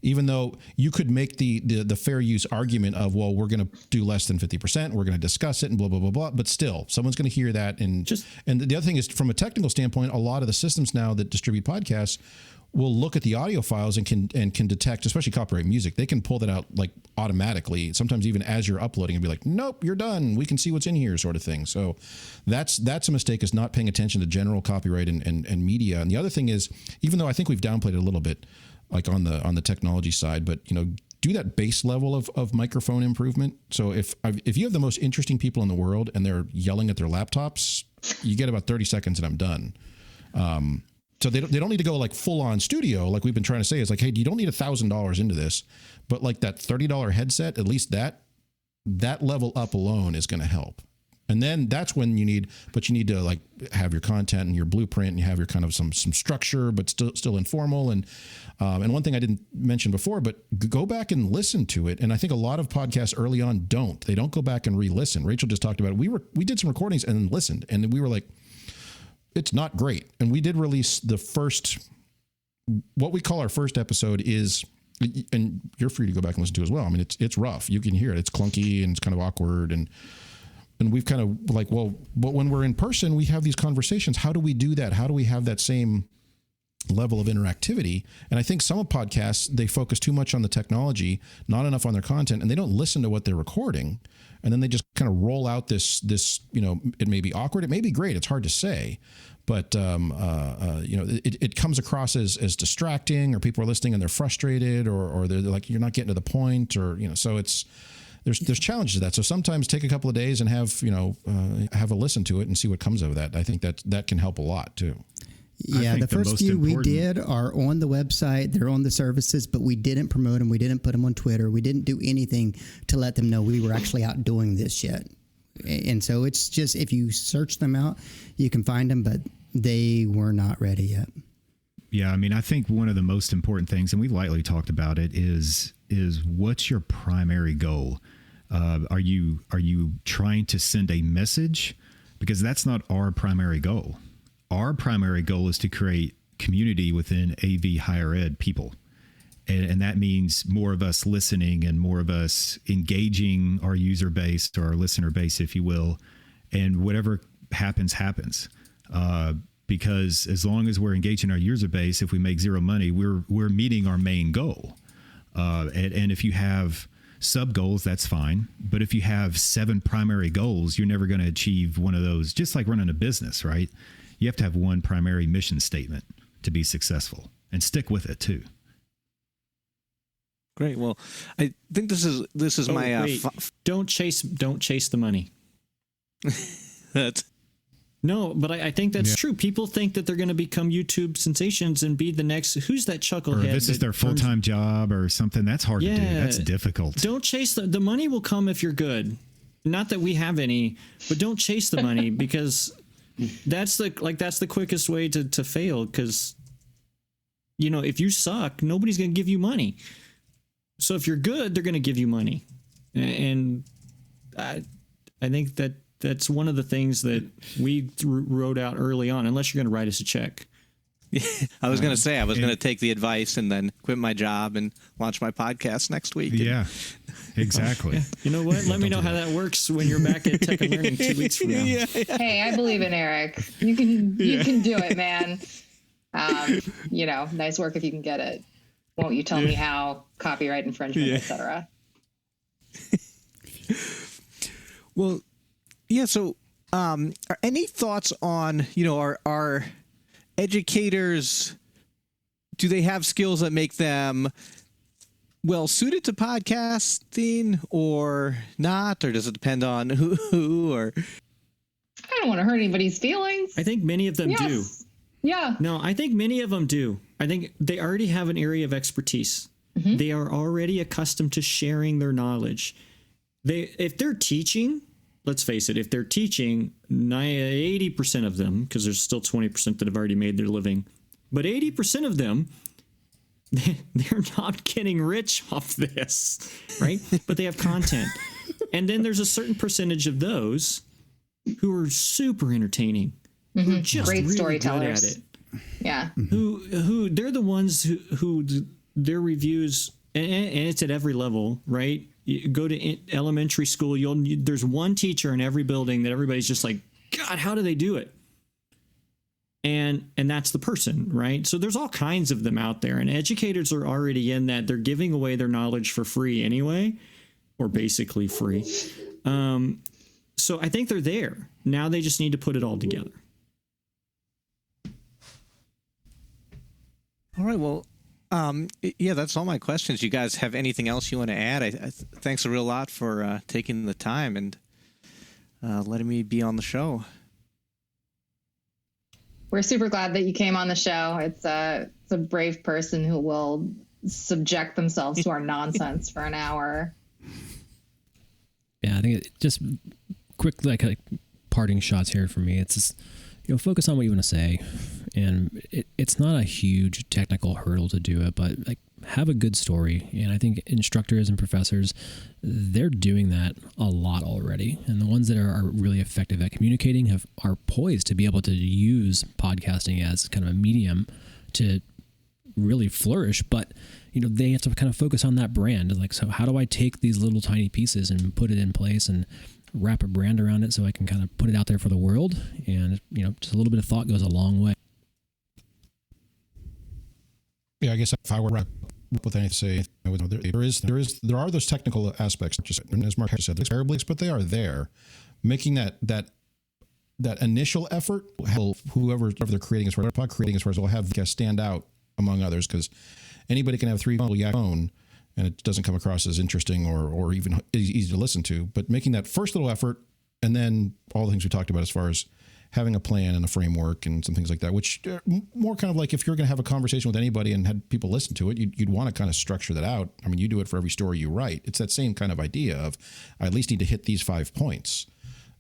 Speaker 1: Even though you could make the fair use argument of, well, we're going to do less than 50%, we're going to discuss it and blah, blah, blah, blah. But still, someone's going to hear that. And the other thing is, from a technical standpoint, a lot of the systems now that distribute podcasts will look at the audio files and can detect, especially copyright music. They can pull that out like automatically, sometimes even as you're uploading, and be like, nope, you're done. We can see what's in here, sort of thing. So that's a mistake, is not paying attention to general copyright and media. And the other thing is, even though I think we've downplayed it a little bit, like on the technology side, but do that base level of microphone improvement. So if you have the most interesting people in the world and they're yelling at their laptops, you get about 30 seconds and I'm done. So they don't need to go like full on studio, like we've been trying to say. Is like, hey, you don't need $1,000 into this, but like that $30 headset, at least that level up alone is going to help. And then that's when you need to like have your content and your blueprint, and you have your kind of some structure, but still informal. And one thing I didn't mention before, but go back and listen to it. And I think a lot of podcasts early on they don't go back and re-listen. Rachel just talked about it. We did some recordings and then listened, and we were like, it's not great. And we did release the first, what we call our first episode is, and you're free to go back and listen to it as well. I mean, it's rough. You can hear it. It's clunky and it's kind of awkward. And we've kind of like, well, but when we're in person, we have these conversations. How do we do that? How do we have that same level of interactivity? And I think some of podcasts, they focus too much on the technology, not enough on their content, and they don't listen to what they're recording. And then they just kind of roll out this, it may be awkward. It may be great. It's hard to say, but, it comes across as distracting, or people are listening and they're frustrated, or they're like, you're not getting to the point, or, so there's challenges to that. So sometimes take a couple of days and have a listen to it and see what comes of that. I think that can help a lot too.
Speaker 7: Yeah, the first few we did are on the website. They're on the services, but we didn't promote them. We didn't put them on Twitter. We didn't do anything to let them know we were actually out doing this yet. And so it's just, if you search them out, you can find them, but they were not ready yet.
Speaker 6: Yeah, I mean, I think one of the most important things, and we've lightly talked about it, is what's your primary goal? Are you trying to send a message? Because that's not our primary goal. Our primary goal is to create community within AV higher ed people. And that means more of us listening and more of us engaging our user base or our listener base, if you will. And whatever happens. Because as long as we're engaging our user base, if we make zero money, we're meeting our main goal. And if you have sub goals, that's fine. But if you have 7 primary goals, you're never going to achieve one of those. Just like running a business, right? You have to have one primary mission statement to be successful, and stick with it too.
Speaker 2: Great. Well, I think this is my
Speaker 5: don't chase the money.
Speaker 2: That's
Speaker 5: no, but I think that's true. People think that they're going to become YouTube sensations and be the next. Who's that chucklehead?
Speaker 6: Or this is their full-time job or something. That's hard to do. That's difficult.
Speaker 5: Don't chase the money. Will come if you're good. Not that we have any, but don't chase the money because that's the quickest way to fail. Because if you suck, nobody's going to give you money. So if you're good, they're going to give you money. And I think that's one of the things that we wrote out early on, unless you're going to write us a check.
Speaker 2: I was going to say, I was going to take the advice and then quit my job and launch my podcast next week.
Speaker 6: Yeah, exactly.
Speaker 5: Yeah. You know what? Let me know how that works when you're back at Tech and Learning 2 weeks from now.
Speaker 2: Yeah.
Speaker 3: Hey, I believe in Erik. You can do it, man. Nice work if you can get it. Won't you tell me how? Copyright infringement, etc.
Speaker 2: Well, yeah. So, any thoughts on our educators? Do they have skills that make them well suited to podcasting, or not? Or does it depend on who? Or
Speaker 3: I don't want to hurt anybody's feelings.
Speaker 5: I think many of them do.
Speaker 3: Yeah.
Speaker 5: No, I think many of them do. I think they already have an area of expertise. Mm-hmm. They are already accustomed to sharing their knowledge. If they're teaching, let's face it, if they're teaching, 80% of them, because there's still 20% that have already made their living, but 80% of them, they're not getting rich off this, right? But they have content. And then there's a certain percentage of those who are super entertaining. Who are just
Speaker 3: great
Speaker 5: really
Speaker 3: storytellers.
Speaker 5: good at it.
Speaker 3: Yeah.
Speaker 5: Who they're the ones who their reviews, and it's at every level, right? You go to elementary school, there's one teacher in every building that everybody's just like, God, how do they do it? And that's the person, right? So there's all kinds of them out there, and educators are already in that. They're giving away their knowledge for free anyway, or basically free. So I think they're there. Now they just need to put it all together.
Speaker 2: all right, well, that's all my questions. You guys have anything else you want to add? Thanks a real lot for taking the time and letting me be on the show.
Speaker 3: We're super glad that you came on the show. It's a brave person who will subject themselves to our nonsense for an hour.
Speaker 4: Yeah, I think it just quick like parting shots here for me. It's just, focus on what you want to say, and it's not a huge technical hurdle to do it, but like have a good story. And I think instructors and professors, they're doing that a lot already, and the ones that are really effective at communicating are poised to be able to use podcasting as kind of a medium to really flourish. But they have to kind of focus on that brand. Like, so how do I take these little tiny pieces and put it in place and wrap a brand around it so I can kind of put it out there for the world? And just a little bit of thought goes a long way.
Speaker 1: Yeah, I guess if I were wrap up with anything to say, there are those technical aspects, just as Mark said, there's variables, but they are there. Making that initial effort, whoever they're creating as far as will have guests stand out among others, because anybody can have 3 people phone and it doesn't come across as interesting or even easy to listen to. But making that first little effort, and then all the things we talked about as far as having a plan and a framework and some things like that, which more kind of like if you're going to have a conversation with anybody and had people listen to it, you'd want to kind of structure that out. I mean, you do it for every story you write. It's that same kind of idea of I at least need to hit these 5 points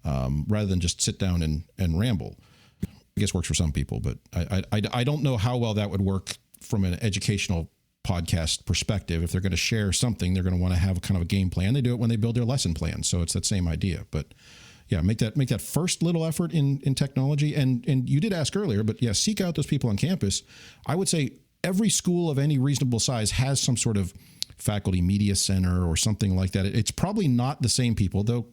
Speaker 1: rather than just sit down and ramble. I guess works for some people, but I don't know how well that would work from an educational podcast perspective. If they're going to share something, they're going to want to have kind of a game plan. They do it when they build their lesson plan. So it's that same idea, but yeah, make that first little effort in technology. And you did ask earlier, but yeah, seek out those people on campus. I would say every school of any reasonable size has some sort of faculty media center or something like that. It's probably not the same people, though.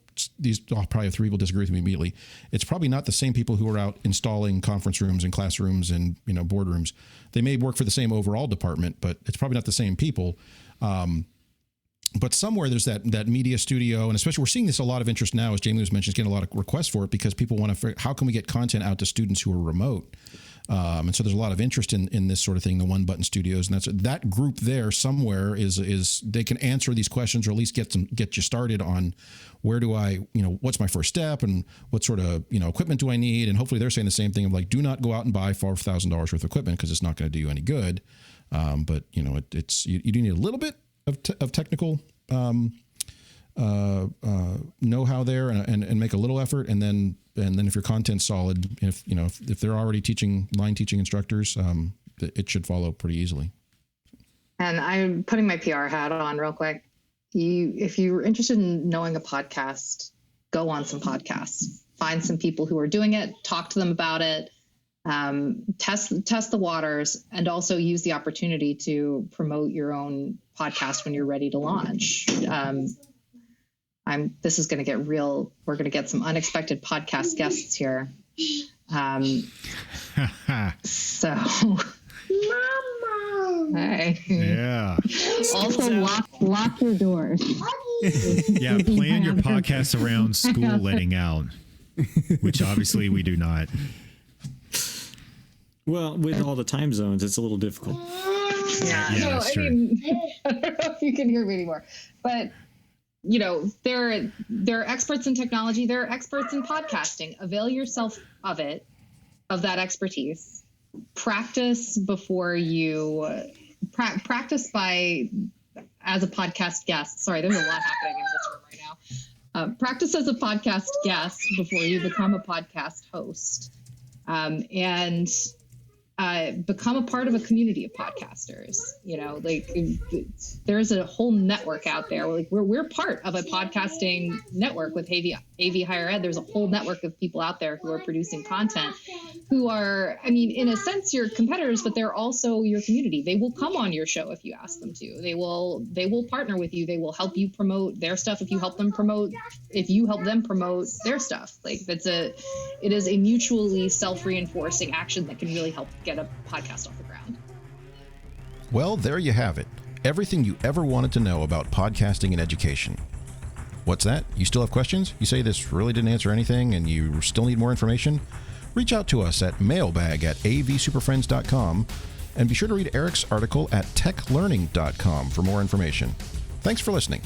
Speaker 1: I'll probably have 3 people disagree with me immediately. It's probably not the same people who are out installing conference rooms and classrooms and boardrooms. They may work for the same overall department, but it's probably not the same people. But somewhere there's that media studio, and especially we're seeing this a lot of interest now, as Jamie was mentioning, getting a lot of requests for it because people want to figure how can we get content out to students who are remote. And so there's a lot of interest in this sort of thing, the one button studios, and that group there somewhere is they can answer these questions or at least get you started on where do I, what's my first step and what sort of, equipment do I need? And hopefully they're saying the same thing of like, do not go out and buy $4,000 worth of equipment because it's not going to do you any good. But it's you do need a little bit of technical know-how there and make a little effort, and then if your content's solid, if they're already line teaching instructors, it should follow pretty easily.
Speaker 3: And I'm putting my PR hat on real quick. If you're interested in knowing a podcast, go on some podcasts, find some people who are doing it, talk to them about it, test the waters, and also use the opportunity to promote your own podcast when you're ready to launch. This is going to get real. We're going to get some unexpected podcast guests here. So, Mama. Hey.
Speaker 6: Yeah.
Speaker 3: Also, lock your doors.
Speaker 6: Yeah, plan your podcast around school letting out, which obviously we do not.
Speaker 5: Well, with all the time zones, it's a little difficult.
Speaker 3: Yeah,
Speaker 6: no,
Speaker 3: I mean, I don't know if you can hear me anymore, but there are experts in technology. There are experts in podcasting. Avail yourself of that expertise. Practice before you practice as a podcast guest. Sorry, there's a lot happening in this room right now. Practice as a podcast guest before you become a podcast host, and become a part of a community of podcasters. There's a whole network out there. We're part of a podcasting network with AV Higher Ed. There's a whole network of people out there who are producing content, who are, in a sense, your competitors, but they're also your community. They will come on your show if you ask them to. They will partner with you. They will help you promote their stuff if you help them promote their stuff. It is a mutually self-reinforcing action that can really help get a podcast off the ground.
Speaker 1: Well, there you have it. Everything you ever wanted to know about podcasting and education. What's that? You still have questions? You say this really didn't answer anything and you still need more information? Reach out to us at mailbag@avsuperfriends.com and be sure to read Erik's article at techlearning.com for more information. Thanks for listening.